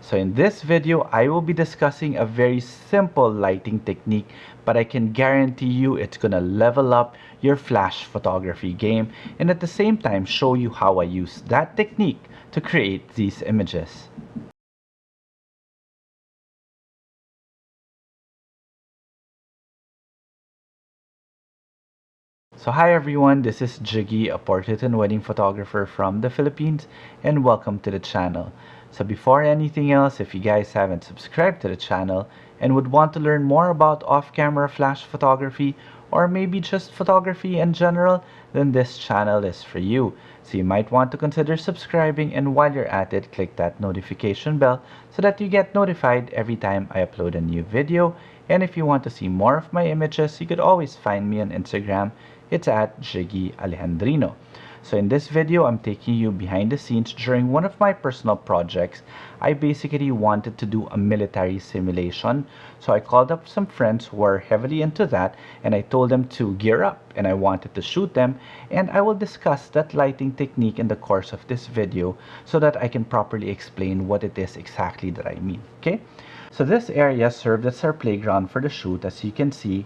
So in this video, I will be discussing a very simple lighting technique, but I can guarantee you it's gonna level up your flash photography game and at the same time show you how I use that technique to create these images. So hi everyone, this is Jiggie, a portrait and wedding photographer from the Philippines, and welcome to the channel. So before anything else, if you guys haven't subscribed to the channel and would want to learn more about off-camera flash photography or maybe just photography in general, then this channel is for you. So you might want to consider subscribing, and while you're at it, click that notification bell so that you get notified every time I upload a new video. And if you want to see more of my images, you could always find me on Instagram. It's at Jiggie Alejandrino. So in this video, I'm taking you behind the scenes during one of my personal projects. I basically wanted to do a military simulation. So I called up some friends who are heavily into that and I told them to gear up and I wanted to shoot them, and I will discuss that lighting technique in the course of this video so that I can properly explain what it is exactly that I mean. Okay? So this area served as our playground for the shoot. As you can see,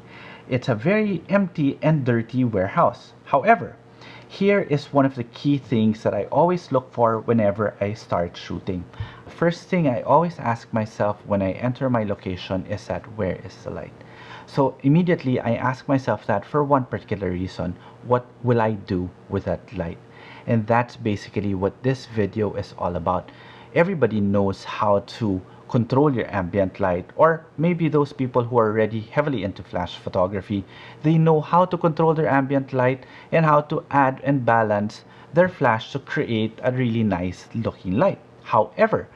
it's a very empty and dirty warehouse. However, here is one of the key things that I always look for whenever I start shooting. The first thing I always ask myself when I enter my location is that where is the light? So immediately I ask myself that for one particular reason: what will I do with that light? And that's basically what this video is all about. Everybody knows how to control your ambient light, or maybe those people who are already heavily into flash photography, they know how to control their ambient light and how to add and balance their flash to create a really nice looking light. However,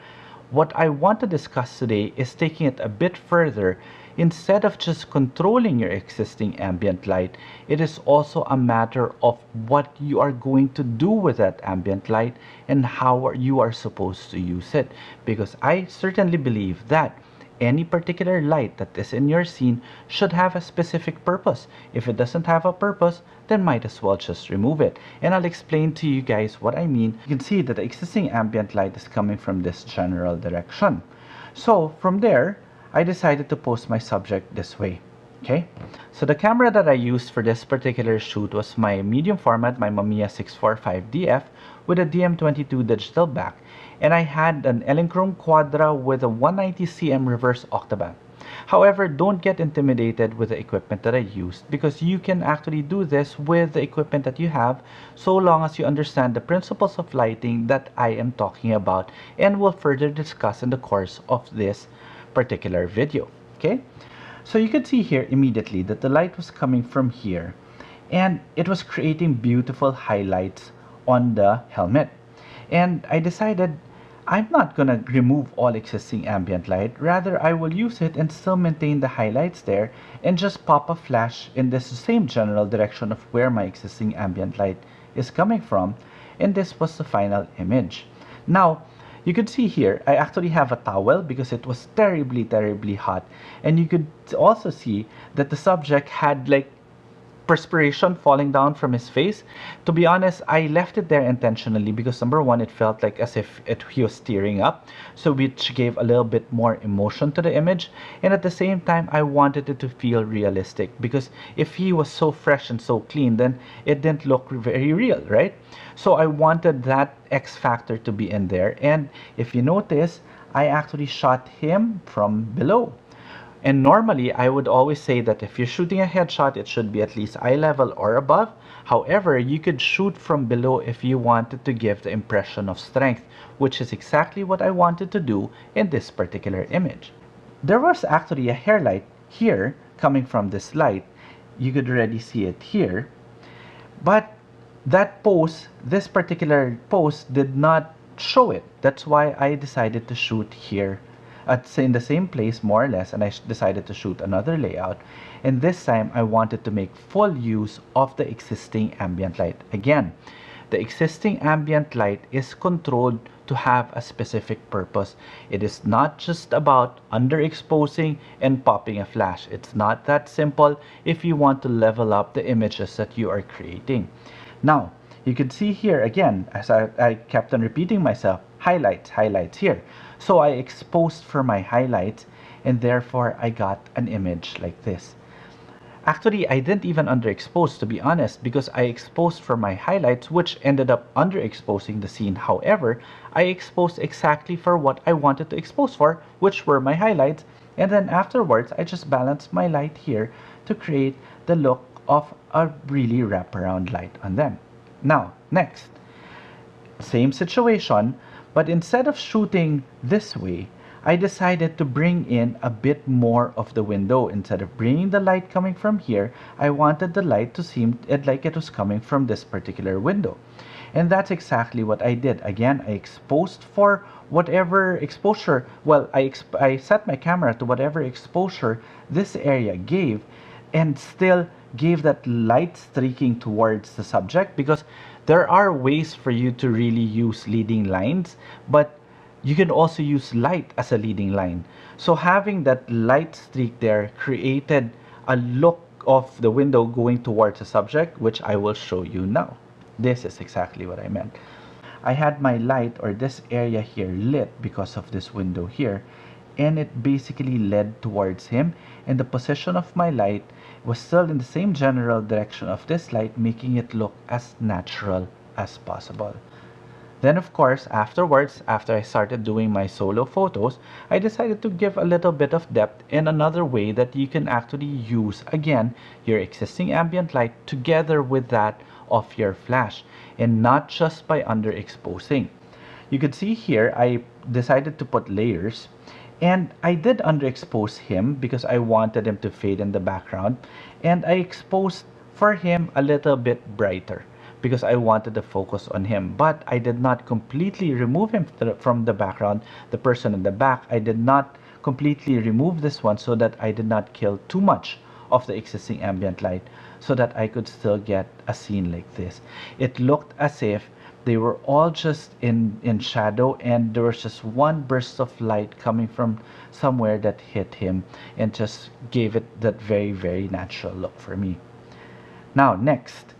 what I want to discuss today is taking it a bit further. Instead of just controlling your existing ambient light, it is also a matter of what you are going to do with that ambient light and how you are supposed to use it. Because I certainly believe that any particular light that is in your scene should have a specific purpose. If it doesn't have a purpose, then might as well just remove it. And I'll explain to you guys what I mean. You can see that the existing ambient light is coming from this general direction. So from there, I decided to pose my subject this way. Okay, so the camera that I used for this particular shoot was my medium format, my Mamiya 645DF with a DM22 digital back, and I had an Elinchrom Quadra with a 190cm reverse octoband. However, don't get intimidated with the equipment that I used, because you can actually do this with the equipment that you have, so long as you understand the principles of lighting that I am talking about and will further discuss in the course of this particular video. Okay, so you can see here immediately that the light was coming from here and it was creating beautiful highlights on the helmet, and I decided I'm not gonna remove all existing ambient light, rather I will use it and still maintain the highlights there and just pop a flash in this same general direction of where my existing ambient light is coming from, and this was the final image. Now you could see here, I actually have a towel because it was terribly hot. And you could also see that the subject had like perspiration falling down from his face. To be honest, I left it there intentionally because number one, it felt like as if he was tearing up, so which gave a little bit more emotion to the image. And at the same time, I wanted it to feel realistic, because if he was so fresh and so clean, then it didn't look very real, right? So I wanted that X factor to be in there. And if you notice, I actually shot him from below. And normally, I would always say that if you're shooting a headshot, it should be at least eye level or above. However, you could shoot from below if you wanted to give the impression of strength, which is exactly what I wanted to do in this particular image. There was actually a hairlight here coming from this light. You could already see it here. But that pose, this particular pose, did not show it. That's why I decided to shoot here in the same place more or less, and I decided to shoot another layout, and this time I wanted to make full use of the existing ambient light. Again, the existing ambient light is controlled to have a specific purpose. It is not just about underexposing and popping a flash. It's not that simple if you want to level up the images that you are creating. Now, you can see here again, as I kept on repeating myself, highlights here. So I exposed for my highlights, and therefore I got an image like this. Actually, I didn't even underexpose, to be honest, because I exposed for my highlights, which ended up underexposing the scene. However, I exposed exactly for what I wanted to expose for, which were my highlights, and then afterwards, I just balanced my light here to create the look of a really wraparound light on them. Now, next, same situation, but instead of shooting this way, I decided to bring in a bit more of the window. Instead of bringing the light coming from here, I wanted the light to seem like it was coming from this particular window. And that's exactly what I did. Again, I exposed for whatever exposure, well, I set my camera to whatever exposure this area gave, and still gave that light streaking towards the subject, because there are ways for you to really use leading lines, but you can also use light as a leading line. So having that light streak there created a look of the window going towards the subject, which I will show you now. This is exactly what I meant. I had my light, or this area here, lit because of this window here, and it basically led towards him, and the position of my light was still in the same general direction of this light, making it look as natural as possible. Then of course, afterwards, after I started doing my solo photos, I decided to give a little bit of depth in another way that you can actually use, again, your existing ambient light together with that of your flash, and not just by underexposing. You could see here, I decided to put layers, and I did underexpose him because I wanted him to fade in the background, and I exposed for him a little bit brighter because I wanted to focus on him, but I did not completely remove him from the background, the person in the back. I did not completely remove this one so that I did not kill too much of the existing ambient light, so that I could still get a scene like this. It looked as if they were all just in shadow, and there was just one burst of light coming from somewhere that hit him and just gave it that very, very natural look for me. Now, next,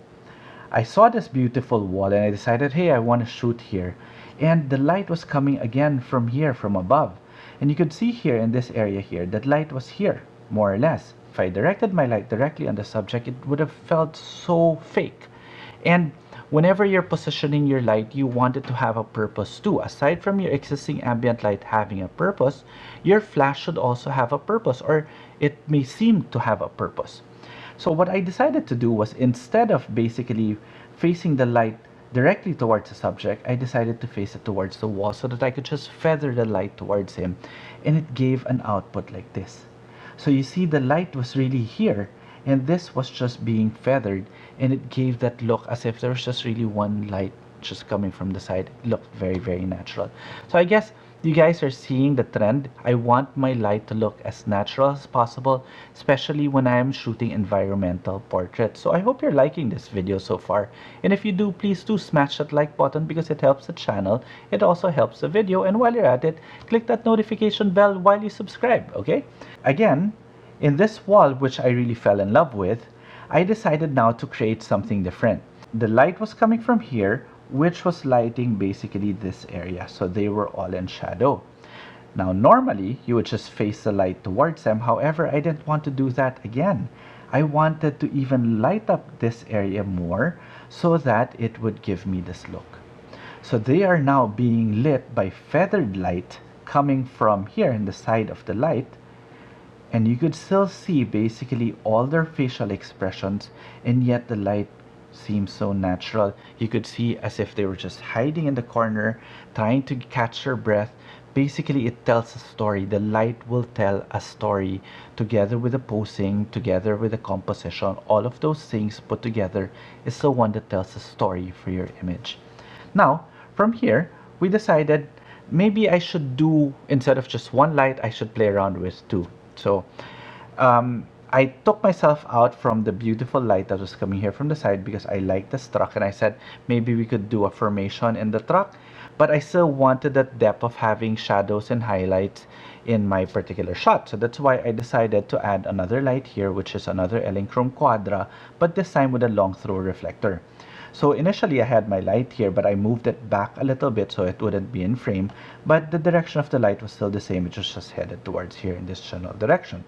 I saw this beautiful wall and I decided, hey, I want to shoot here. And the light was coming again from here, from above. And you could see here in this area here, that light was here, more or less. If I directed my light directly on the subject, it would have felt so fake. And whenever you're positioning your light, you want it to have a purpose too. Aside from your existing ambient light having a purpose, your flash should also have a purpose, or it may seem to have a purpose. So what I decided to do was, instead of basically facing the light directly towards the subject, I decided to face it towards the wall so that I could just feather the light towards him, and it gave an output like this. So you see, the light was really here, and this was just being feathered, and it gave that look as if there was just really one light just coming from the side. It looked very, very natural. So I guess you guys are seeing the trend. I want my light to look as natural as possible, especially when I am shooting environmental portraits. So I hope you're liking this video so far. And if you do, please do smash that like button because it helps the channel. It also helps the video. And while you're at it, click that notification bell while you subscribe, okay? Again, in this wall, which I really fell in love with, I decided now to create something different. The light was coming from here, which was lighting basically this area, so they were all in shadow. Now normally you would just face the light towards them. However, I didn't want to do that again. I wanted to even light up this area more so that it would give me this look. So they are now being lit by feathered light coming from here in the side of the light, and you could still see basically all their facial expressions, and yet the light seems so natural. You could see as if they were just hiding in the corner, trying to catch their breath. Basically, it tells a story. The light will tell a story together with the posing, together with the composition. All of those things put together is the one that tells a story for your image. Now, from here, we decided maybe I should do, instead of just one light, I should play around with two. So, I took myself out from the beautiful light that was coming here from the side because I liked this truck, and I said maybe we could do a formation in the truck, but I still wanted that depth of having shadows and highlights in my particular shot. So that's why I decided to add another light here, which is another Electrum Quadra, but this time with a long throw reflector. So initially I had my light here, but I moved it back a little bit so it wouldn't be in frame, but the direction of the light was still the same. It was just headed towards here in this general direction.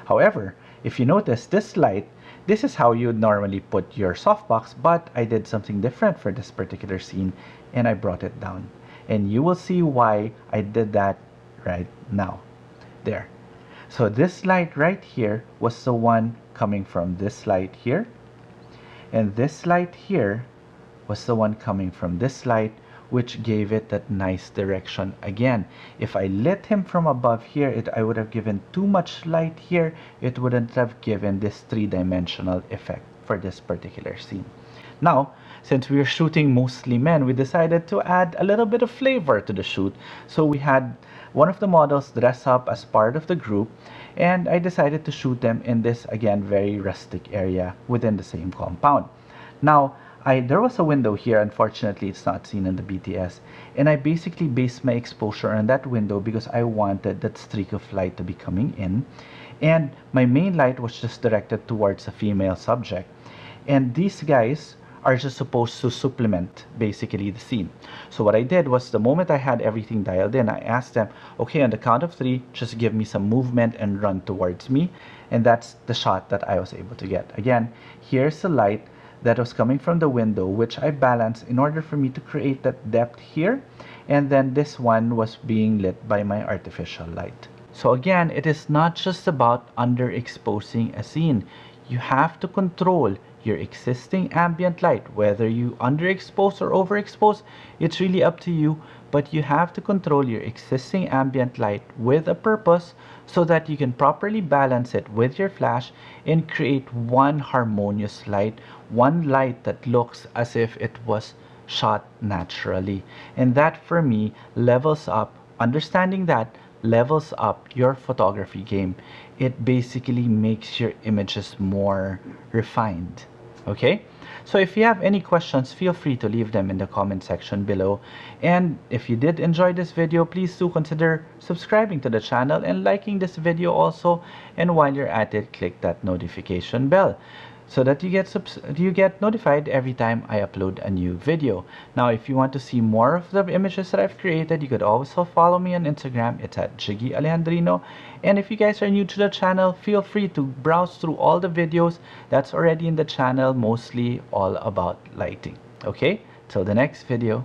However, if you notice this light, this is how you would normally put your softbox, but I did something different for this particular scene and I brought it down. And you will see why I did that right now. There. So this light right here was the one coming from this light here. And this light here was the one coming from this light, which gave it that nice direction. Again, if I lit him from above here, I would have given too much light here. It wouldn't have given this three-dimensional effect for this particular scene. Now, since we were shooting mostly men, we decided to add a little bit of flavor to the shoot. So we had one of the models dress up as part of the group, and I decided to shoot them in this, again, very rustic area within the same compound. Now, there was a window here. Unfortunately, it's not seen in the BTS, and I basically based my exposure on that window because I wanted that streak of light to be coming in, and my main light was just directed towards a female subject, and these guys are just supposed to supplement basically the scene. So what I did was, the moment I had everything dialed in, I asked them, okay, on the count of 3, just give me some movement and run towards me, and that's the shot that I was able to get. Again, here's the light that was coming from the window, which I balanced in order for me to create that depth here, and then this one was being lit by my artificial light. So again, it is not just about underexposing a scene. You have to control your existing ambient light, whether you underexpose or overexpose, it's really up to you, but you have to control your existing ambient light with a purpose so that you can properly balance it with your flash and create one harmonious light, one light that looks as if it was shot naturally. And that, for me, levels up, understanding that levels up your photography game. It basically makes your images more refined. Okay, so if you have any questions, feel free to leave them in the comment section below. And if you did enjoy this video, please do consider subscribing to the channel and liking this video also. And while you're at it, click that notification bell so that you get notified every time I upload a new video. Now, if you want to see more of the images that I've created, you could also follow me on Instagram. It's at Jiggie Alejandrino. And if you guys are new to the channel, feel free to browse through all the videos that's already in the channel, mostly all about lighting. Okay, till the next video.